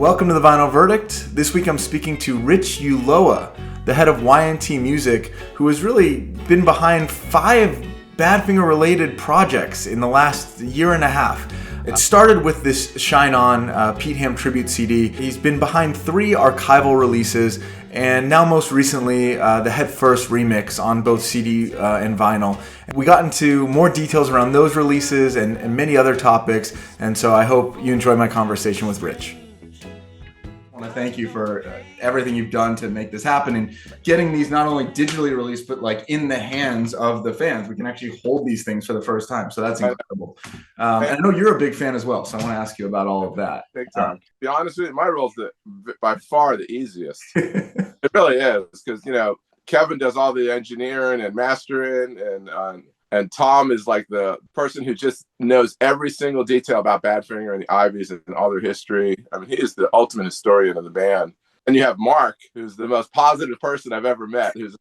Welcome to the Vinyl Verdict. This week I'm speaking to Rich Ulloa, the head of Y&T Music, who has really been behind 5 Badfinger related projects in the last year and a half. It started with this Shine On Pete Ham tribute CD. He's been behind 3 archival releases, and now most recently the Head First remix on both CD and vinyl. We got into more details around those releases and many other topics, and so I hope you enjoy my conversation with Rich. I want to thank you for everything you've done to make this happen and getting these not only digitally released, but like in the hands of the fans. We can actually hold these things for the first time. So that's incredible. And I know you're a big fan as well. So I want to ask you about all of that. Big time. To be honest with you, my role's by far the easiest. It really is, because, Kevin does all the engineering and mastering, and Tom is like the person who just knows every single detail about Badfinger and the Ivies and all their history. I mean, he is the ultimate historian of the band. And you have Mark, who's the most positive person I've ever met, who's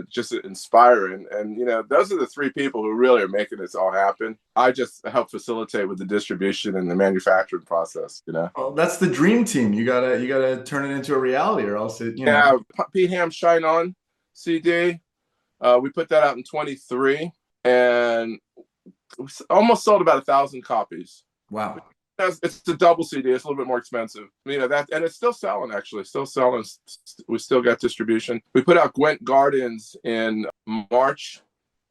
just inspiring. And, those are the 3 people who really are making this all happen. I just help facilitate with the distribution and the manufacturing process, Well, that's the dream team. You gotta turn it into a reality, or else it, Yeah, Pete Ham Shine On CD. We put that out in 23. And we almost sold about 1,000 copies. Wow. It's a double CD. It's a little bit more expensive. That, and it's still selling, actually. Still selling. We still got distribution. We put out Gwent Gardens in March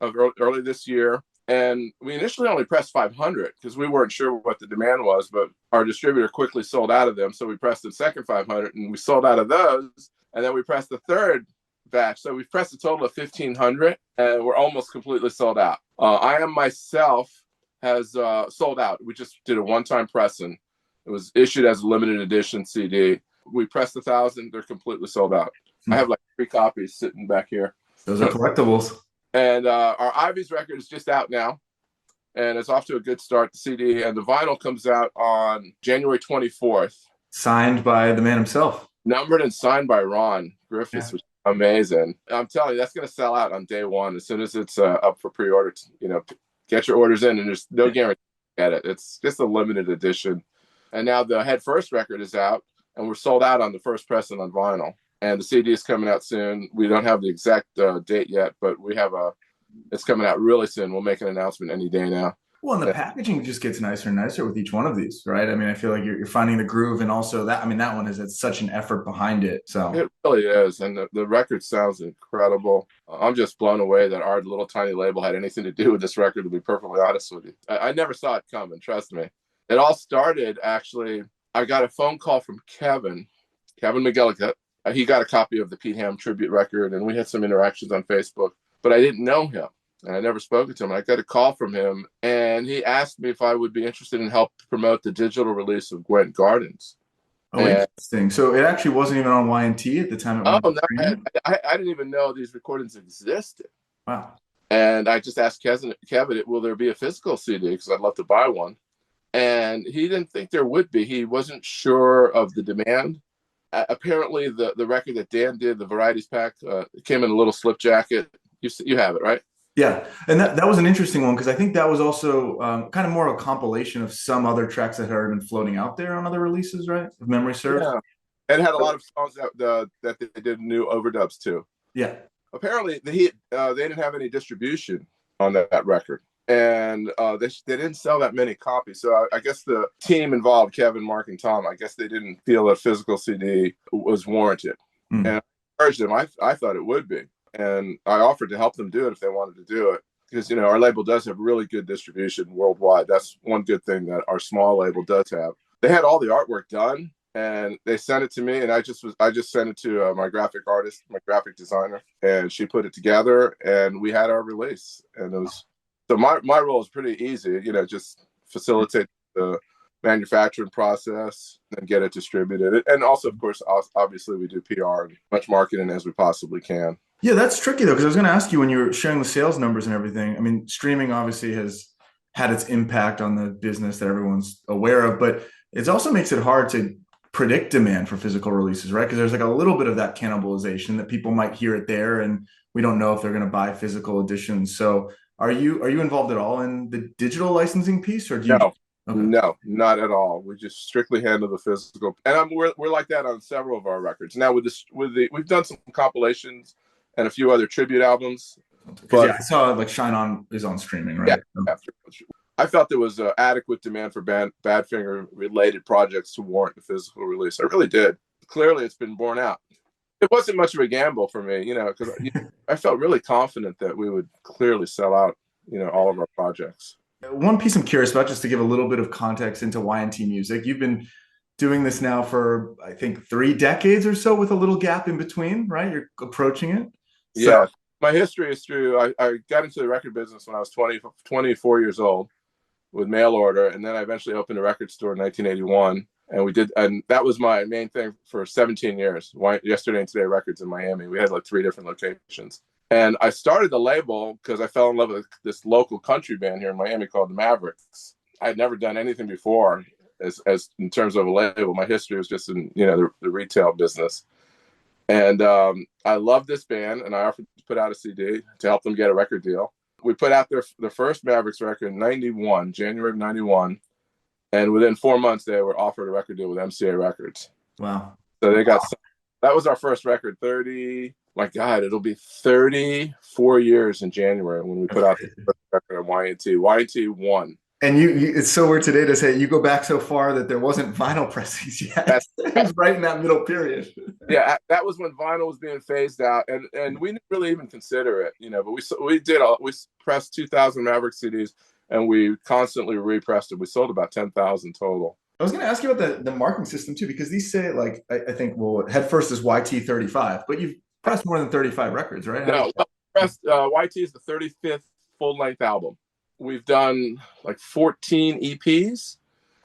of early this year. And we initially only pressed 500 because we weren't sure what the demand was, but our distributor quickly sold out of them. So we pressed the second 500 and we sold out of those. And then we pressed the third batch. So we've pressed a total of 1,500 and we're almost completely sold out. I Am Myself has sold out. We just did a one-time pressing. It was issued as a limited edition CD. We pressed 1,000. They're completely sold out. I have like 3 copies sitting back here. Those are collectibles. And our Ivies record is just out now, and it's off to a good start, the CD. And the vinyl comes out on January 24th. Signed by the man himself. Numbered and signed by Ron Griffiths, which is amazing. I'm telling you, that's going to sell out on day one as soon as it's up for pre-order. Get your orders in, and there's no guarantee to get it. It's just a limited edition. And now the Head First record is out, and we're sold out on the first pressing on vinyl. And the CD is coming out soon. We don't have the exact date yet, but it's coming out really soon. We'll make an announcement any day now. Well, and the packaging just gets nicer and nicer with each one of these, right? I mean, I feel like you're finding the groove, and also that one has such an effort behind it. So it really is, and the record sounds incredible. I'm just blown away that our little tiny label had anything to do with this record, to be perfectly honest with you. I never saw it coming, trust me. It all started, actually, I got a phone call from Kevin McGillicuddy. He got a copy of the Pete Ham tribute record, and we had some interactions on Facebook, but I didn't know him. And I never spoken to him. I got a call from him, and he asked me if I would be interested in help promote the digital release of Gwent Gardens. Oh, interesting. So it actually wasn't even on Y&T at the time. No, I didn't even know these recordings existed. Wow. And I just asked Kevin, will there be a physical CD? Because I'd love to buy one. And he didn't think there would be. He wasn't sure of the demand. Apparently, the record that Dan did, the Varieties Pack, came in a little slip jacket. You have it, right? Yeah, and that was an interesting one, because I think that was also kind of more of a compilation of some other tracks that had already been floating out there on other releases, right? If memory serves. Yeah, and it had a lot of songs that they did new overdubs to. Yeah. Apparently, they didn't have any distribution on that record, and they didn't sell that many copies. So I guess the team involved, Kevin, Mark, and Tom, I guess they didn't feel a physical CD was warranted. And I urged them. I thought it would be. And I offered to help them do it if they wanted to do it, because our label does have really good distribution worldwide. That's one good thing that our small label does have. They had all the artwork done, and they sent it to me, and I just sent it to my graphic artist, my graphic designer, and she put it together, and we had our release. And it was my role is pretty easy, just facilitate the manufacturing process and get it distributed. And also, of course, obviously we do PR and much marketing as we possibly can. Yeah, that's tricky though, because I was going to ask you, when you were sharing the sales numbers and everything, I mean, streaming obviously has had its impact on the business that everyone's aware of, but it also makes it hard to predict demand for physical releases, right? Because there's like a little bit of that cannibalization that people might hear it there, and we don't know if they're going to buy physical editions. So are you involved at all in the digital licensing piece, or do you? No. Okay. No, not at all. We just strictly handle the physical, and we're like that on several of our records. Now we've done some compilations and a few other tribute albums, Because but I saw like Shine On is on streaming, yeah, right? So- after I felt there was adequate demand for Badfinger related projects to warrant the physical release. I really did. Clearly, it's been borne out. It wasn't much of a gamble for me, because I felt really confident that we would clearly sell out, all of our projects. One piece I'm curious about, just to give a little bit of context into Y&T Music. You've been doing this now for, I think, 3 decades or so with a little gap in between, right? You're approaching it. So, Yeah. My history is through, I got into the record business when I was 24 years old with mail order. And then I eventually opened a record store in 1981. And that was my main thing for 17 years. Yesterday and Today Records in Miami. We had like 3 different locations. And I started the label because I fell in love with this local country band here in Miami called the Mavericks. I had never done anything before as in terms of a label. My history was just in, the retail business. And I loved this band, and I offered to put out a CD to help them get a record deal. We put out the first Mavericks record in January of 91. And within 4 months, they were offered a record deal with MCA Records. wow. So that was our first record, my God, it'll be 34 years in January when we put out the first record on Y&T. Y&T won. And it's so weird today to say you go back so far that there wasn't vinyl pressings yet. It was right in that middle period. Yeah, that was when vinyl was being phased out, and we didn't really even consider it, but we pressed 2,000 Maverick CDs, and we constantly repressed it. We sold about 10,000 total. I was going to ask you about the marking system too, because these say like I think head first is YT35, but you've pressed more than 35 records, right? No, pressed YT is the 35th full length album. We've done like 14 EPs.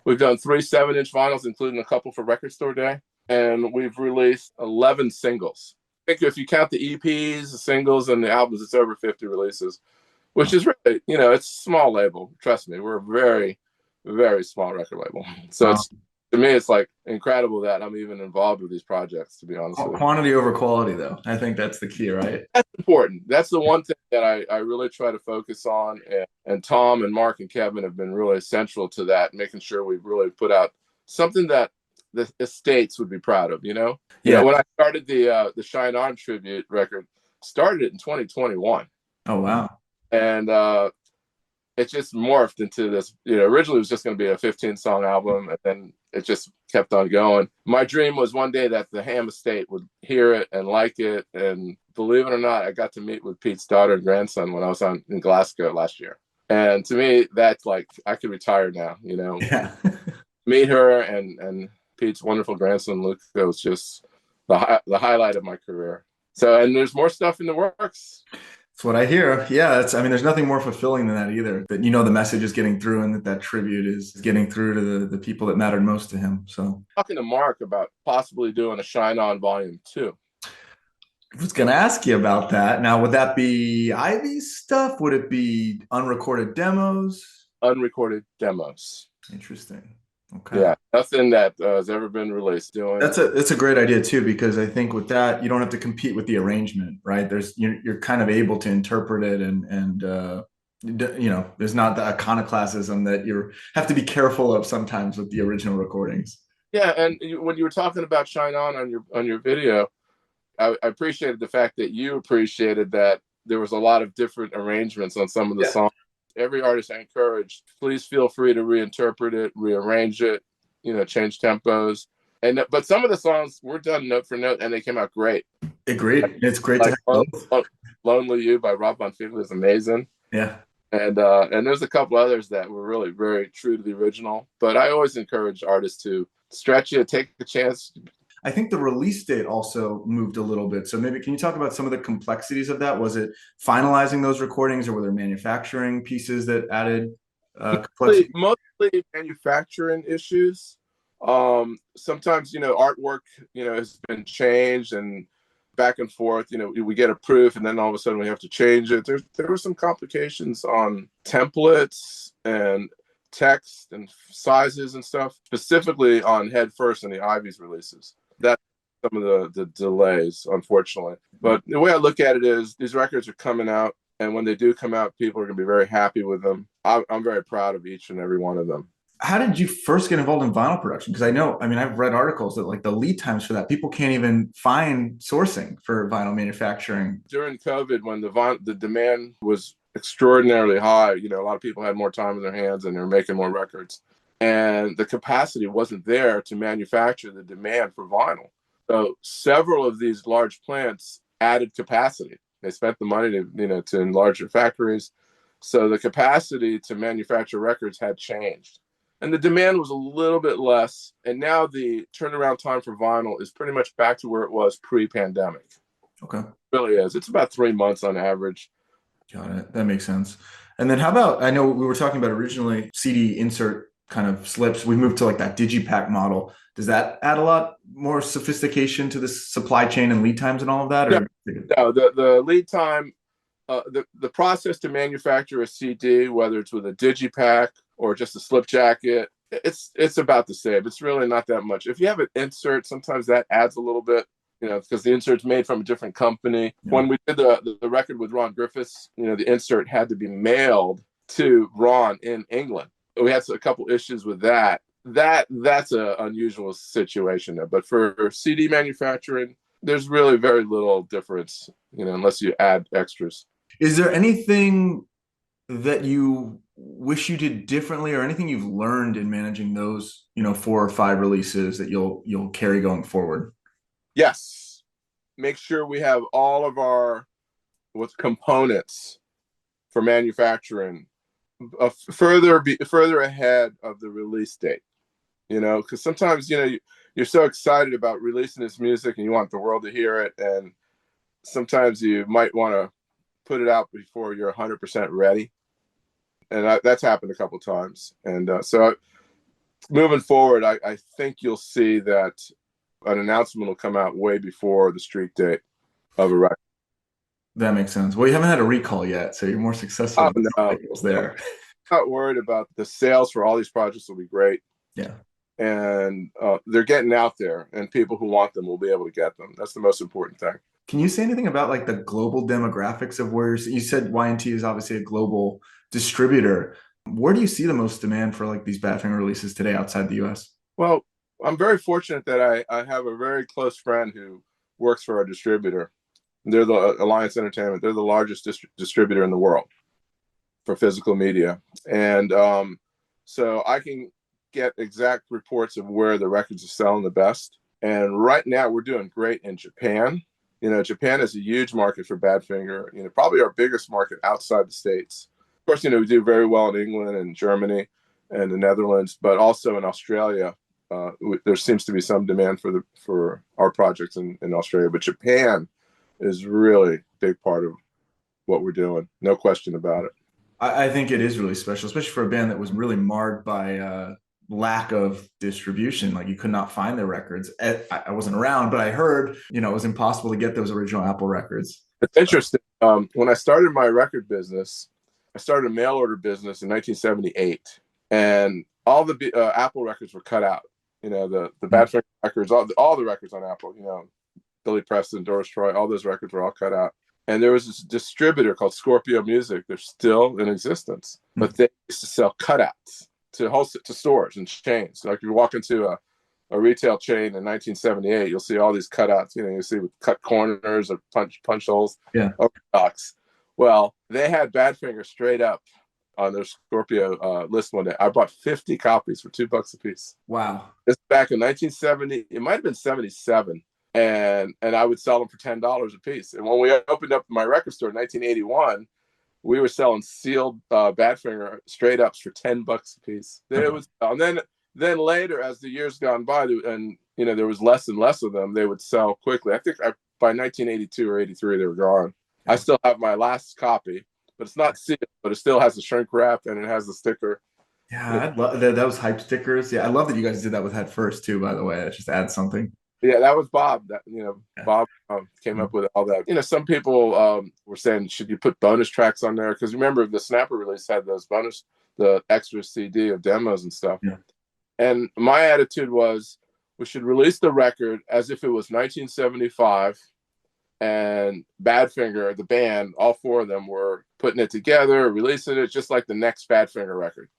We've done 3 7-inch vinyls, including a couple for Record Store Day, and we've released 11 singles. I think if you count the EPs, the singles, and the albums, it's over 50 releases, which is really, it's a small label. Trust me, we're a very, very small record label. So to me, it's like incredible that I'm even involved with these projects, to be honest with you. Quantity over quality, though. I think that's the key, right? That's important. That's the one thing that I really try to focus on. And Tom and Mark and Kevin have been really essential to that, making sure we really put out something that the estates would be proud of, Yeah. When I started the Shine On tribute record, started it in 2021. Oh, wow. And it just morphed into this, originally it was just going to be a 15-song album, and then it just kept on going. My dream was one day that the Ham estate would hear it and like it. And believe it or not, I got to meet with Pete's daughter and grandson when I was in Glasgow last year. And to me, that's like, I could retire now, Yeah. Meet her and Pete's wonderful grandson, Luke, was just the highlight of my career. So, and there's more stuff in the works. That's what I hear. Yeah, there's nothing more fulfilling than that either. That the message is getting through, and that tribute is getting through to the people that mattered most to him. So talking to Mark about possibly doing a Shine On Volume 2. I was going to ask you about that. Now, would that be Ivy stuff? Would it be unrecorded demos? Unrecorded demos. Interesting. Okay. Yeah, nothing that has ever been released. That's a great idea too, because I think with that you don't have to compete with the arrangement, right? You're kind of able to interpret it, and there's not the iconoclasm that you have to be careful of sometimes with the original recordings. Yeah, and when you were talking about Shine On your video, I appreciated the fact that you appreciated that there was a lot of different arrangements on some of the songs. Every artist I encourage, please feel free to reinterpret it, rearrange it, change tempos. But some of the songs were done note for note, and they came out great. Agreed. It's great to have both. Lonely You by Rob Bonfiglio is amazing. Yeah. And there's a couple others that were really very true to the original. But I always encourage artists to stretch it, take a chance. I think the release date also moved a little bit. So maybe can you talk about some of the complexities of that? Was it finalizing those recordings, or were there manufacturing pieces that added complexity? Mostly manufacturing issues. Sometimes, artwork, has been changed and back and forth. We get a proof and then all of a sudden we have to change it. There were some complications on templates and text and sizes and stuff, specifically on Head First and the Ivy's releases. That's some of the delays, unfortunately. But the way I look at it is these records are coming out, and when they do come out, people are going to be very happy with them. I'm very proud of each and every one of them. How did you first get involved in vinyl production? Because I know, I mean, I've read articles that like the lead times for that, people can't even find sourcing for vinyl manufacturing. During COVID, when the demand was extraordinarily high, a lot of people had more time in their hands and they're making more records, and the capacity wasn't there to manufacture the demand for vinyl. So several of these large plants added capacity. They spent the money to enlarge their factories. So the capacity to manufacture records had changed. And the demand was a little bit less. And now the turnaround time for vinyl is pretty much back to where it was pre-pandemic. Okay. It really is. It's about 3 months on average. Got it. That makes sense. And then how about, I know we were talking about originally CD insert kind of slips. We moved to like that digipack model. Does that add a lot more sophistication to the supply chain and lead times and all of that? No, Or no, the lead time, the process to manufacture a CD, whether it's with a digipack or just a slip jacket, it's about the same. It's really not that much. If you have an insert, sometimes that adds a little bit, because the insert's made from a different company. Yeah. When we did the record with Ron Griffiths, the insert had to be mailed to Ron in England. We had a couple issues with that. That's an unusual situation there. But for CD manufacturing, there's really very little difference, unless you add extras. Is there anything that you wish you did differently or anything you've learned in managing those, 4 or 5 releases that you'll carry going forward? Yes. Make sure we have all of our components for manufacturing further ahead of the release date. Because sometimes, you're so excited about releasing this music and you want the world to hear it. And sometimes you might want to put it out before you're 100% ready. And that's happened a couple of times. And so moving forward, I think you'll see that an announcement will come out way before the street date of a record. That makes sense. Well, you haven't had a recall yet, so you're more successful Oh, than no. there. I'm not worried about the sales for all these projects will be great. Yeah. And they're getting out there, and people who want them will be able to get them. That's the most important thing. Can you say anything about like the global demographics of where you said Y&T is obviously a global distributor. Where do you see the most demand for like these Badfinger releases today outside the US? Well, I'm very fortunate that I have a very close friend who works for our distributor. They're the Alliance Entertainment. They're the largest distributor in the world for physical media. And so I can get exact reports of where the records are selling the best. And right now we're doing great in Japan. Japan is a huge market for Badfinger, probably our biggest market outside the States. Of course, we do very well in England and Germany and the Netherlands, but also in Australia. There seems to be some demand for our projects in Australia, but Japan is really a big part of what we're doing. No question about it. I think it is really special, especially for a band that was really marred by lack of distribution. Like you could not find their records. I wasn't around, but I heard, it was impossible to get those original Apple records. It's interesting. When I started my record business, I started a mail order business in 1978, and all the Apple records were cut out. The Badfinger records, all the records on Apple, Billy Preston, Doris Troy, all those records were all cut out. And there was this distributor called Scorpio Music. They're still in existence, but they used to sell cutouts to stores and chains. Like you walk into a retail chain in 1978, you'll see all these cutouts. You see with cut corners or punch holes. Yeah. Box. Well, they had Badfinger straight up on their Scorpio list one day. I bought 50 copies for $2 a piece. Wow. This back in 1970. It might have been 77. And I would sell them for $10 a piece. And when we opened up my record store in 1981, we were selling sealed Badfinger straight ups for $10 a piece. It was, and then later, as the years gone by, and there was less and less of them, they would sell quickly. I think by 1982 or 83, they were gone. I still have my last copy, but it's not sealed, but it still has the shrink wrap and it has the sticker. Yeah, I love that. That was hype stickers. Yeah, I love that you guys did that with Head First too. By the way, it just adds something. Yeah, that was Bob. Bob came up with all that. Some people were saying, should you put bonus tracks on there? Because remember, the Snapper release had the extra CD of demos and stuff. Yeah. And my attitude was, we should release the record as if it was 1975, and Badfinger, the band, all 4 of them were putting it together, releasing it just like the next Badfinger record.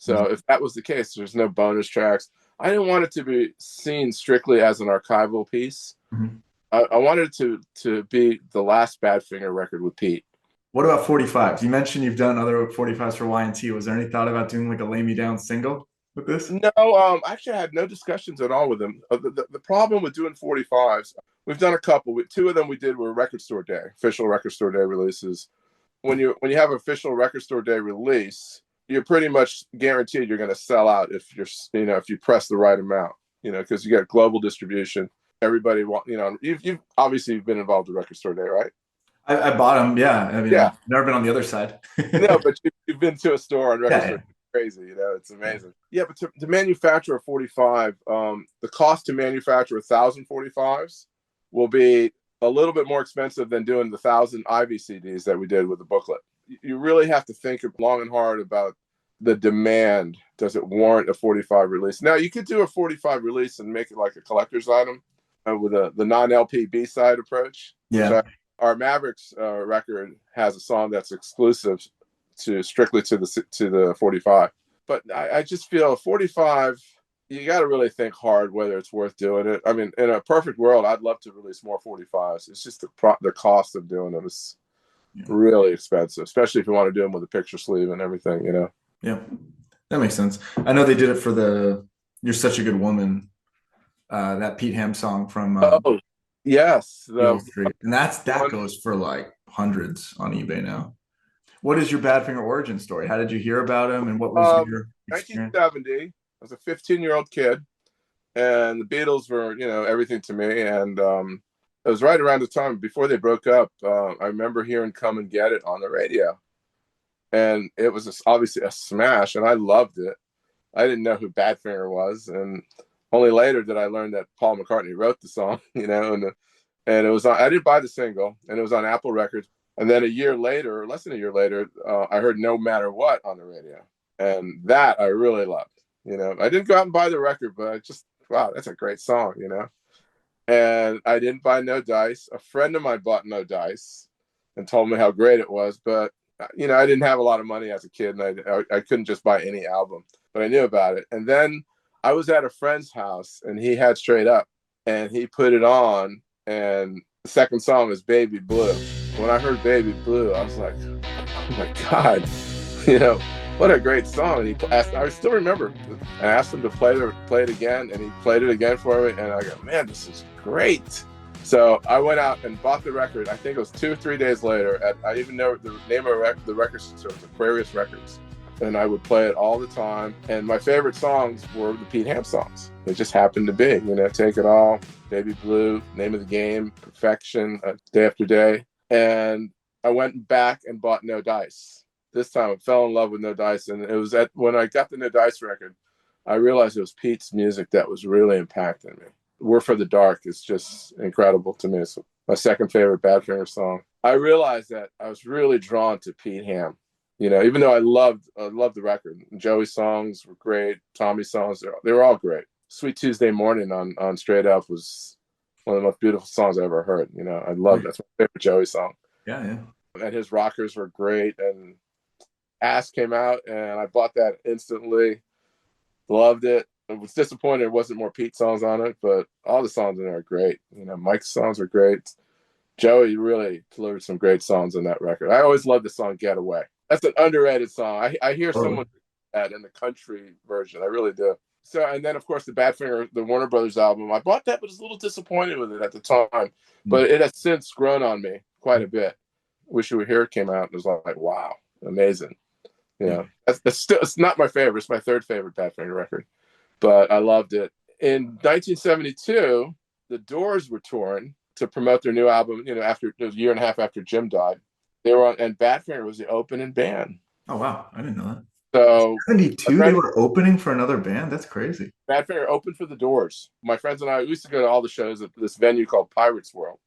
So if that was the case, there's no bonus tracks. I didn't want it to be seen strictly as an archival piece. Mm-hmm. I wanted it to be the last Badfinger record with Pete. What about 45s? You mentioned you've done other 45s for Y&T. Was there any thought about doing like a Lay Me Down single with this? No, actually, I had no discussions at all with him. The problem with doing 45s, we've done a couple. Two of them we did were Record Store Day, official Record Store Day releases. When you have an official Record Store Day release, you're pretty much guaranteed you're going to sell out if if you press the right amount, because you got global distribution. Everybody you've obviously been involved with Record Store Day, right? I bought them. Yeah. I mean, Yeah. I've never been on the other side. No, but you've been to a store on Record Yeah, Store. Crazy, it's amazing. Yeah, but to manufacture a 45, the cost to manufacture 1,000 45s will be a little bit more expensive than doing the 1,000 Ivy CDs that we did with the booklet. You really have to think long and hard about the demand. Does it warrant a 45 release? Now, you could do a 45 release and make it like a collector's item with the non-LP B-side approach. Yeah. Our Mavericks record has a song that's exclusive strictly to the 45. But I just feel 45, you got to really think hard whether it's worth doing it. I mean, in a perfect world, I'd love to release more 45s. It's just the cost of doing them is really expensive, especially if you want to do them with a picture sleeve and everything, Yeah, that makes sense. I know they did it for the You're Such a Good Woman, that Pete Ham song from oh, yes. Street. And that goes for like hundreds on eBay now. What is your Badfinger origin story? How did you hear about him, and what was your experience? 1970, I was a 15-year-old kid, and the Beatles were, everything to me. And it was right around the time before they broke up. I remember hearing Come and Get It on the radio. And it was obviously a smash, and I loved it. I didn't know who Badfinger was, and only later did I learn that Paul McCartney wrote the song, and it was on, I didn't buy the single, and it was on Apple Records. And then a year later, or less than a year later, I heard No Matter What on the radio. And that I really loved. I didn't go out and buy the record, but I just, wow, that's a great song, And I didn't buy No Dice. A friend of mine bought No Dice and told me how great it was. But, I didn't have a lot of money as a kid, and I couldn't just buy any album. But I knew about it. And then I was at a friend's house, and he had Straight Up. And he put it on, and the second song is Baby Blue. When I heard Baby Blue, I was like, oh my God, what a great song. And he asked, I still remember, I asked him to play it again, and he played it again for me. And I go, man, this is great. So I went out and bought the record. I think it was 2 or 3 days later. I even know the name of the record store was Aquarius Records. And I would play it all the time. And my favorite songs were the Pete Ham songs. They just happened to be, Take It All, Baby Blue, Name of the Game, Perfection, Day After Day. And I went back and bought No Dice. This time I fell in love with No Dice. And it was when I got the No Dice record, I realized it was Pete's music that was really impacting me. We're for the Dark is just incredible to me. It's my second favorite Badfinger song. I realized that I was really drawn to Pete Ham. Even though I loved the record. Joey's songs were great. Tommy's songs, they were all great. Sweet Tuesday Morning on Straight Up was one of the most beautiful songs I ever heard. I love that's my favorite Joey song. Yeah. And his rockers were great. And Ass came out, and I bought that instantly. Loved it. I was disappointed there wasn't more Pete songs on it, but all the songs in there are great. Mike's songs are great. Joey really delivered some great songs on that record. I always loved the song Getaway. That's an underrated song. I hear someone that in the country version. I really do. So, and then of course the Badfinger, the Warner Brothers album. I bought that, but was a little disappointed with it at the time. But it has since grown on me quite a bit. Wish You Were Here came out and was like, wow, amazing. It's not my favorite. It's my third favorite Badfinger record, but I loved it. In 1972, the Doors were touring to promote their new album. After a year and a half after Jim died, they were on, and Badfinger was the opening band. Oh wow, I didn't know that. So 72, they were opening for another band. That's crazy. Badfinger opened for the Doors. My friends and I used to go to all the shows at this venue called Pirates World.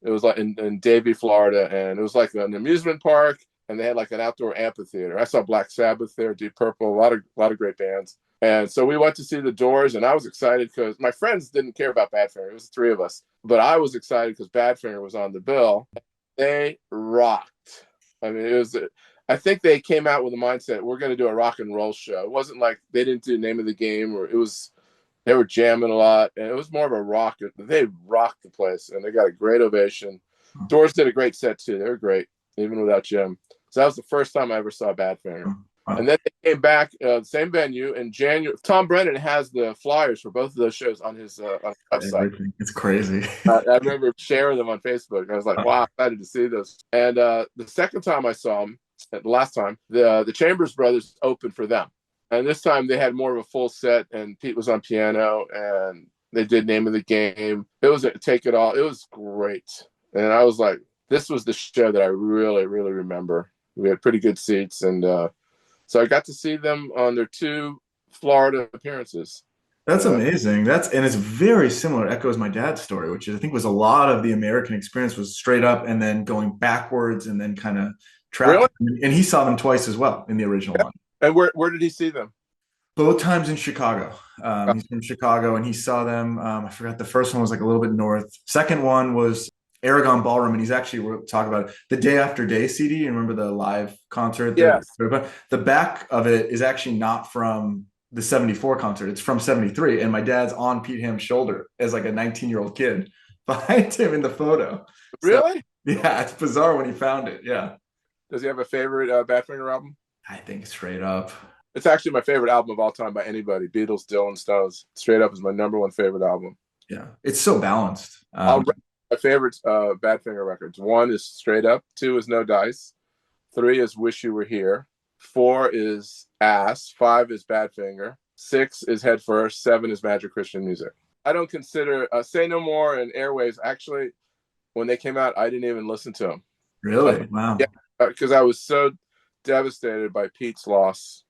It was like in Davie, Florida, and it was like an amusement park, and they had like an outdoor amphitheater. I saw Black Sabbath there, Deep Purple, a lot of great bands. And so we went to see the Doors, and I was excited because my friends didn't care about Badfinger. It was the three of us, but I was excited because Badfinger was on the bill. They rocked. I mean, I think they came out with a mindset, we're going to do a rock and roll show. It wasn't like they didn't do Name of the Game, or they were jamming a lot, and it was more of a rock. They rocked the place, and they got a great ovation. Doors did a great set too. They were great, even without Jim. So that was the first time I ever saw Badfinger. Wow. And then they came back, same venue in January. Tom Brennan has the flyers for both of those shows on his website. Everything. It's crazy. I remember sharing them on Facebook. I was like, wow, excited to see this. And the second time I saw them, the last time, the Chambers Brothers opened for them. And this time they had more of a full set, and Pete was on piano, and they did Name of the Game. It was a Take It All. It was great. And I was like, this was the show that I really, really remember. We had pretty good seats, and so I got to see them on their 2 Florida appearances. That's amazing. And it's very similar. Echoes my dad's story, which I think was a lot of the American experience was straight up and then going backwards and then kind of tracking. Really? And he saw them twice as well in the original one. And where did he see them? Both times in Chicago. He's from Chicago, and he saw them. I forgot, the first one was like a little bit north. Second one was Aragon Ballroom, and he's actually, we'll talk about it, the Day After Day CD. You remember the live concert? Yes. The back of it is actually not from the 74 concert. It's from 73, and my dad's on Pete Ham's shoulder as like a 19-year-old kid behind him in the photo. Really? So, yeah, it's bizarre when he found it. Yeah. Does he have a favorite Badfinger album? I think Straight Up. It's actually my favorite album of all time by anybody. Beatles, Dylan, Stones. Straight Up is my #1 favorite album. Yeah, it's so balanced. My favorite Badfinger records. 1 is Straight Up. 2 is No Dice. 3 is Wish You Were Here. 4 is Ass. 5 is Badfinger. 6 is Head First. 7 is Magic Christian Music. I don't consider Say No More and Airwaves. Actually, when they came out, I didn't even listen to them. Really? Wow. Yeah, because I was so devastated by Pete's loss.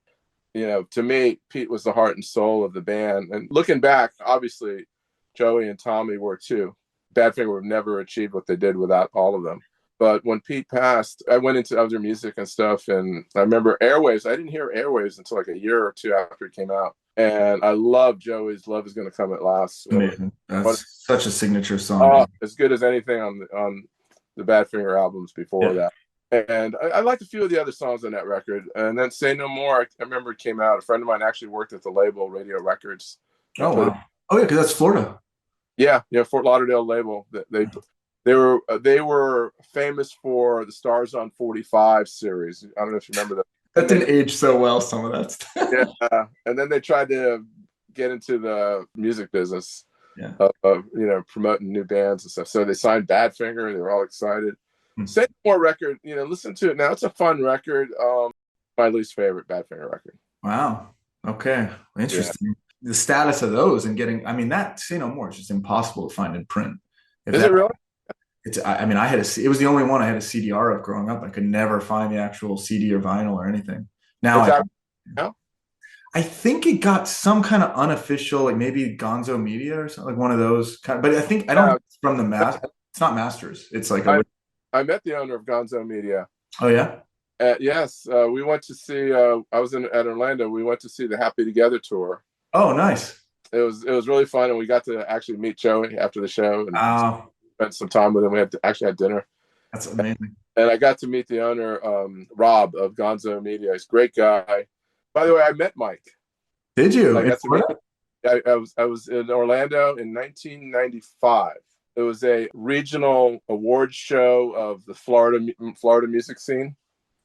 You know, to me, Pete was the heart and soul of the band. And looking back, obviously, Joey and Tommy were too. Badfinger would have never achieved what they did without all of them. But when Pete passed, I went into other music and stuff. And I remember Airwaves. I didn't hear Airwaves until like a year or 2 after it came out. And I love Joey's Love Is Gonna Come at Last. Amazing. That's such a signature song. As good as anything on the Badfinger albums before that. And I liked a few of the other songs on that record. And then Say No More, I remember it came out. A friend of mine actually worked at the label, Radio Records. Oh, wow. Oh, yeah, because that's Florida. Yeah, Fort Lauderdale label. They were famous for the Stars on 45 series. I don't know if you remember that. That didn't age so well, some of that stuff. Yeah, and then they tried to get into the music business of promoting new bands and stuff. So they signed Badfinger. They were all excited. Say No More record, listen to it now. It's a fun record. My least favorite Badfinger record. Wow. Okay. Interesting. Yeah. The status of those and getting, that Say No More is just impossible to find in print. Is it really? It was the only one I had a CDR of growing up. I could never find the actual CD or vinyl or anything. Now, I think it got some kind of unofficial, like maybe Gonzo Media or something, like one of those kind of, but I don't think it's from the it's not Masters. It's like I met the owner of Gonzo Media. Oh, yeah? Yes. We went to see, I was at Orlando. We went to see the Happy Together tour. Oh, nice. It was really fun. And we got to actually meet Joey after the show and spent some time with him. We actually had dinner. That's amazing. And I got to meet the owner, Rob of Gonzo Media. He's a great guy. By the way, I met Mike. Did you? I was in Orlando in 1995. It was a regional award show of the Florida music scene.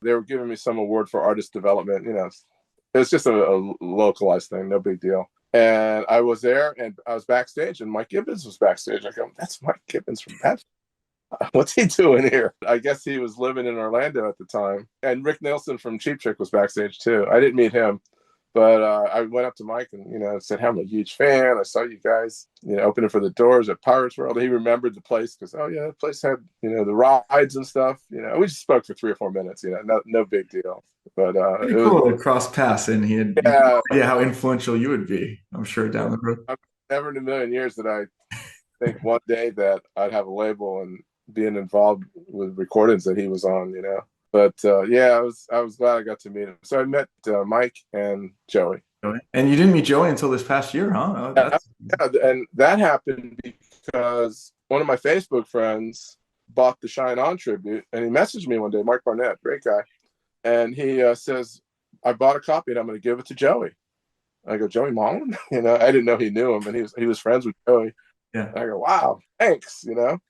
They were giving me some award for artist development. It was just a localized thing, no big deal. And I was there, and I was backstage, and Mike Gibbons was backstage. I go, that's Mike Gibbons from Badfinger. What's he doing here? I guess he was living in Orlando at the time. And Rick Nielsen from Cheap Trick was backstage too. I didn't meet him. But I went up to Mike and, said, I'm a huge fan. I saw you guys, opening for the Doors at Pirates World. He remembered the place because, the place had, the rides and stuff. We just spoke for 3 or 4 minutes, no big deal. But it was cool to cross paths, and he had no idea how influential you would be, I'm sure, down the road. Never in a million years did I think one day that I'd have a label and being involved with recordings that he was on, But I was glad I got to meet him. So I met Mike and Joey. And you didn't meet Joey until this past year, huh? And that happened because one of my Facebook friends bought the Shine On tribute, and he messaged me one day, Mark Barnett, great guy. And he says, I bought a copy and I'm going to give it to Joey. I go, Joey Mullen? I didn't know he knew him, and he was friends with Joey. Yeah. And I go, wow, thanks. And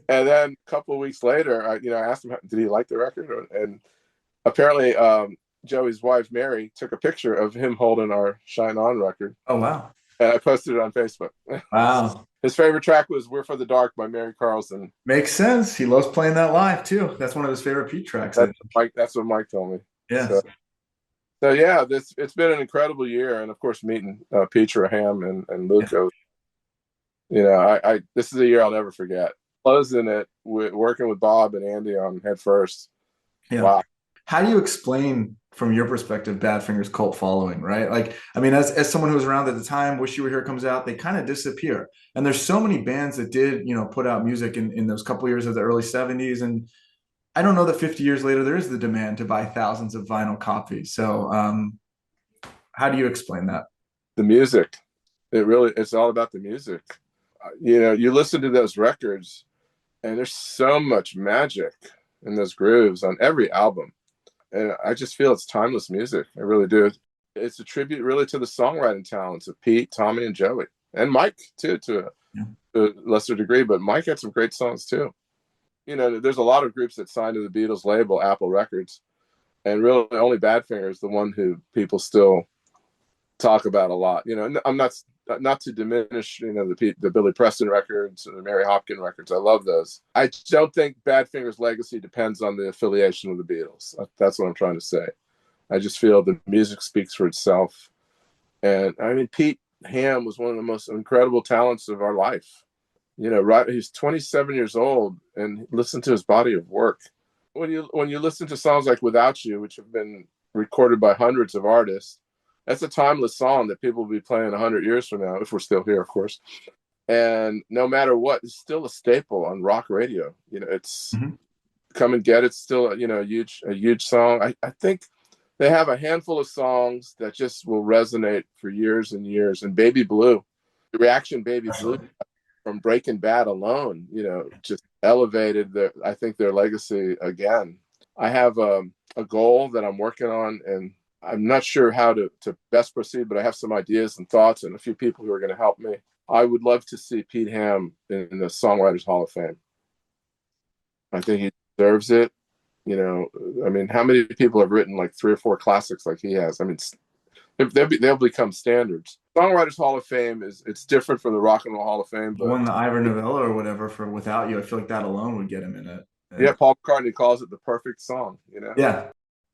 then a couple of weeks later, I asked him, did he like the record? And apparently, Joey's wife Mary took a picture of him holding our Shine On record, Oh, wow. and I posted it on Facebook. Wow. His favorite track was "We're for the Dark" by Mary Carlson. Makes sense. He loves playing that live too. That's one of his favorite Pete tracks, I think. That's what Mike told me. Yes. So yeah, it's been an incredible year, and of course meeting Petra Ham and Luca. I this is a year I'll never forget. Closing it with working with Bob and Andy on Head First. Yeah. Wow. How do you explain, from your perspective, Badfinger's cult following, right? Like, I mean, as someone who was around at the time, Wish You Were Here comes out, they kind of disappear. And there's so many bands that did, put out music in those couple years of the early 70s. And I don't know that 50 years later, there is the demand to buy thousands of vinyl copies. So how do you explain that? The music. It's all about the music. You listen to those records and there's so much magic in those grooves on every album. And I just feel it's timeless music. I really do. It's a tribute really to the songwriting talents of Pete, Tommy, and Joey. And Mike, too, to a lesser degree. But Mike had some great songs, too. There's a lot of groups that signed to the Beatles label, Apple Records. And really only Badfinger is the one who people still talk about a lot. I'm not to diminish, the Billy Preston records and the Mary Hopkin records. I love those. I don't think Badfinger's legacy depends on the affiliation with the Beatles. That's what I'm trying to say. I just feel the music speaks for itself. And I mean, Pete Ham was one of the most incredible talents of our life. Right? He's 27 years old, and listen to his body of work. When you listen to songs like Without You, which have been recorded by hundreds of artists, that's a timeless song that people will be playing 100 years from now, if we're still here, of course. And no matter what, it's still a staple on rock radio. It's Come and Get It's still, a huge song. I think they have a handful of songs that just will resonate for years and years. And Baby Blue, the reaction Baby Blue from Breaking Bad alone, just elevated their legacy again. I have a goal that I'm working on, and I'm not sure how to best proceed, but I have some ideas and thoughts and a few people who are going to help me. I would love to see Pete Ham in the Songwriters Hall of Fame. I think he deserves it. I mean, how many people have written like 3 or 4 classics like he has? I mean, they'll become standards. Songwriters Hall of Fame it's different from the Rock and Roll Hall of Fame. But The one, the Ivor Novello or whatever for Without You, I feel like that alone would get him in it. Yeah, Paul McCartney calls it the perfect song. Yeah.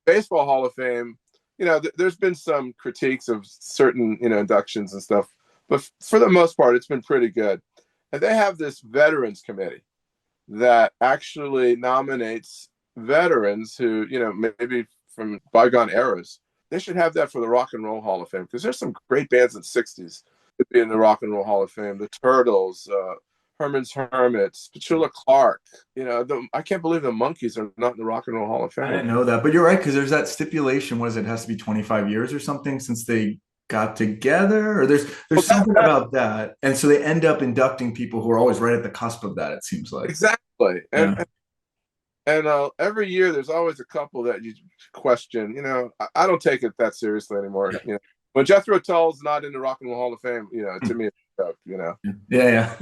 Baseball Hall of Fame. There's been some critiques of certain, inductions and stuff, but for the most part, it's been pretty good. And they have this veterans committee that actually nominates veterans who, maybe from bygone eras. They should have that for the Rock and Roll Hall of Fame, because there's some great bands in the 60s that be in the Rock and Roll Hall of Fame. The Turtles, Herman's Hermits, Petula Clark. I can't believe the Monkees are not in the Rock and Roll Hall of Fame. I didn't know that, but you're right, because there's that stipulation. What is it? It has to be 25 years or something since they got together, or there's something about that, and so they end up inducting people who are always right at the cusp of that. It seems like exactly, and every year there's always a couple that you question. I don't take it that seriously anymore. When Jethro Tull's not in the Rock and Roll Hall of Fame, to me it's a joke. Yeah.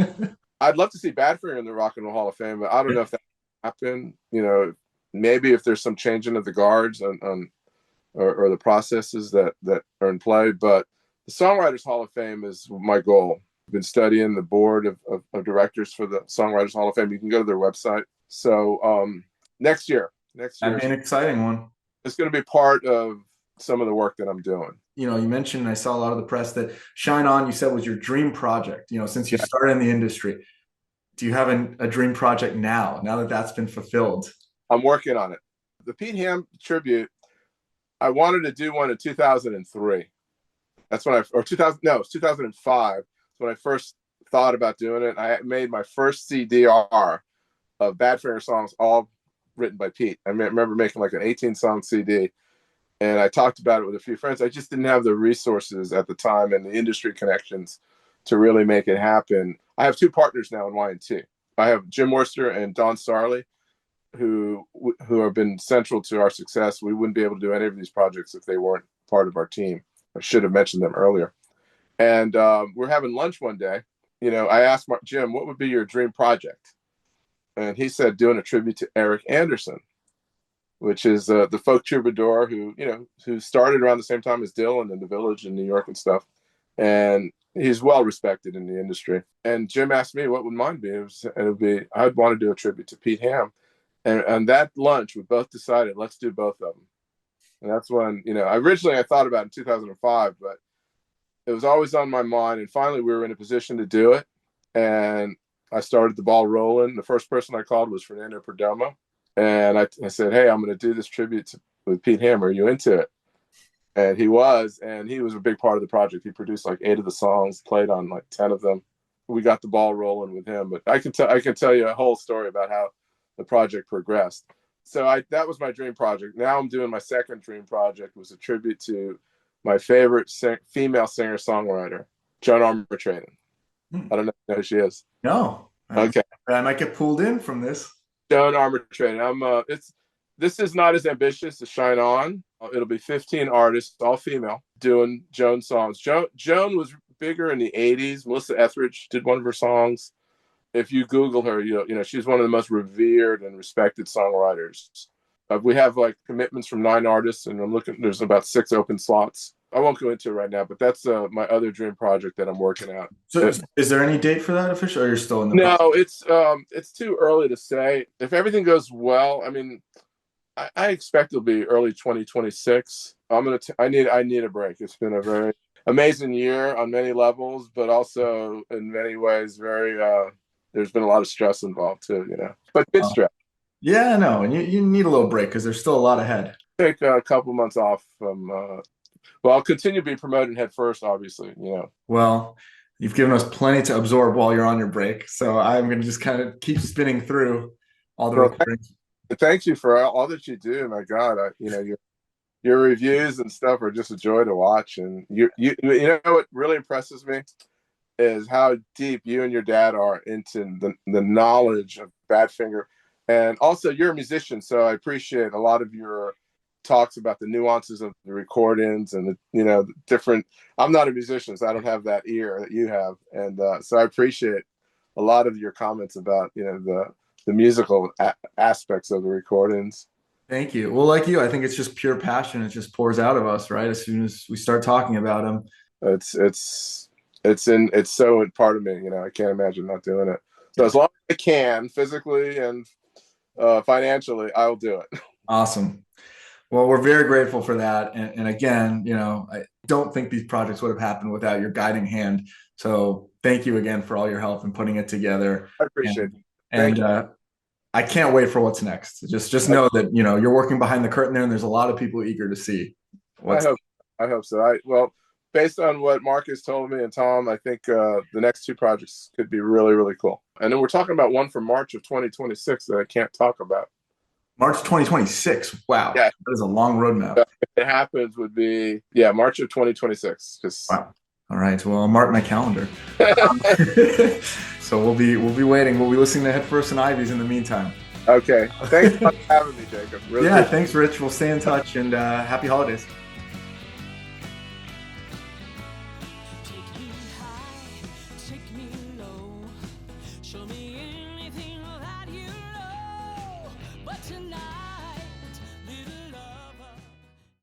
I'd love to see Badfinger in the Rock and Roll Hall of Fame, but I don't know if that happened. Maybe if there's some changing of the guards on or the processes that are in play. But the Songwriters Hall of Fame is my goal. I've been studying the board of directors for the Songwriters Hall of Fame. You can go to their website. So next year, that'd be an exciting one. It's going to be part of some of the work that I'm doing. You mentioned, I saw a lot of the press that Shine On, you said, was your dream project, since you started in the industry. Do you have a dream project now that that's been fulfilled? I'm working on it. The Pete Ham tribute, I wanted to do one in 2003. That's when it was 2005. That's when I first thought about doing it. I made my first CDR of Badfinger songs, all written by Pete. I remember making like an 18-song CD. And I talked about it with a few friends. I just didn't have the resources at the time and the industry connections to really make it happen. I have 2 partners now in Y&T. I have Jim Worcester and Don Sarley. who have been central to our success. We wouldn't be able to do any of these projects if they weren't part of our team. I should have mentioned them earlier. And we're having lunch one day. I asked Jim, what would be your dream project? And he said doing a tribute to Eric Anderson, which is the folk troubadour who started around the same time as Dylan in the Village in New York and stuff. And he's well respected in the industry. And Jim asked me what would mine be. I'd want to do a tribute to Pete Ham. And that lunch, we both decided, let's do both of them. And that's when, originally I thought about it in 2005, but it was always on my mind. And finally we were in a position to do it. And I started the ball rolling. The first person I called was Fernando Perdomo. And I said, hey, I'm going to do this tribute with Pete Ham. Are you into it? And he was a big part of the project. He produced like 8 of the songs, played on like 10 of them. We got the ball rolling with him. But I can tell you a whole story about how the project progressed. So that was my dream project. Now I'm doing my second dream project, was a tribute to my favorite female singer-songwriter, Joan Armatrading. I don't know if you know who she is. No. Okay. I might get pulled in from this. Joan Armatrading. This is not as ambitious as Shine On. It'll be 15 artists, all female, doing Joan songs. Joan was bigger in the 80s. Melissa Etheridge did one of her songs. If you Google her, she's one of the most revered and respected songwriters. We have like commitments from 9 artists, and there's about 6 open slots. I won't go into it right now, but that's my other dream project that I'm working out. So is there any date for that official, or you're still in the No, it's too early to say. If everything goes well, I mean, I expect it'll be early 2026. I need a break. It's been a very amazing year on many levels, but also in many ways there's been a lot of stress involved too, but good stress. Yeah, I know. And you need a little break because there's still a lot ahead. Take a couple months off from, I'll continue to be promoting head first, obviously, Well, you've given us plenty to absorb while you're on your break. So I'm going to just kind of keep spinning through all the recordings. Thank you for all that you do. My God, your reviews and stuff are just a joy to watch. And you know what really impresses me is how deep you and your dad are into the knowledge of Badfinger. And also you're a musician, so I appreciate a lot of your talks about the nuances of the recordings and the different. I'm not a musician, so I don't have that ear that you have. And so I appreciate a lot of your comments about, the musical aspects of the recordings. Thank you. Well, like you, I think it's just pure passion. It just pours out of us, right? As soon as we start talking about them. It's so part of me, I can't imagine not doing it. So as long as I can, physically and financially, I'll do it. Awesome. Well, we're very grateful for that. And again, I don't think these projects would have happened without your guiding hand. So thank you again for all your help in putting it together. I appreciate it. And I can't wait for what's next. Just know that, you're working behind the curtain there, and there's a lot of people eager to see. I hope so. Based on what Marcus told me and Tom, I think the next 2 projects could be really, really cool. And then we're talking about one for March of 2026 that I can't talk about. March 2026. Wow. Yeah. That is a long roadmap. If it happens would be, March of 2026. Wow. All right. Well, I'll mark my calendar. So we'll be waiting. We'll be listening to Head First and Ivies in the meantime. Okay. Thanks for having me, Jacob. Really thanks, Rich. We'll stay in touch, and happy holidays.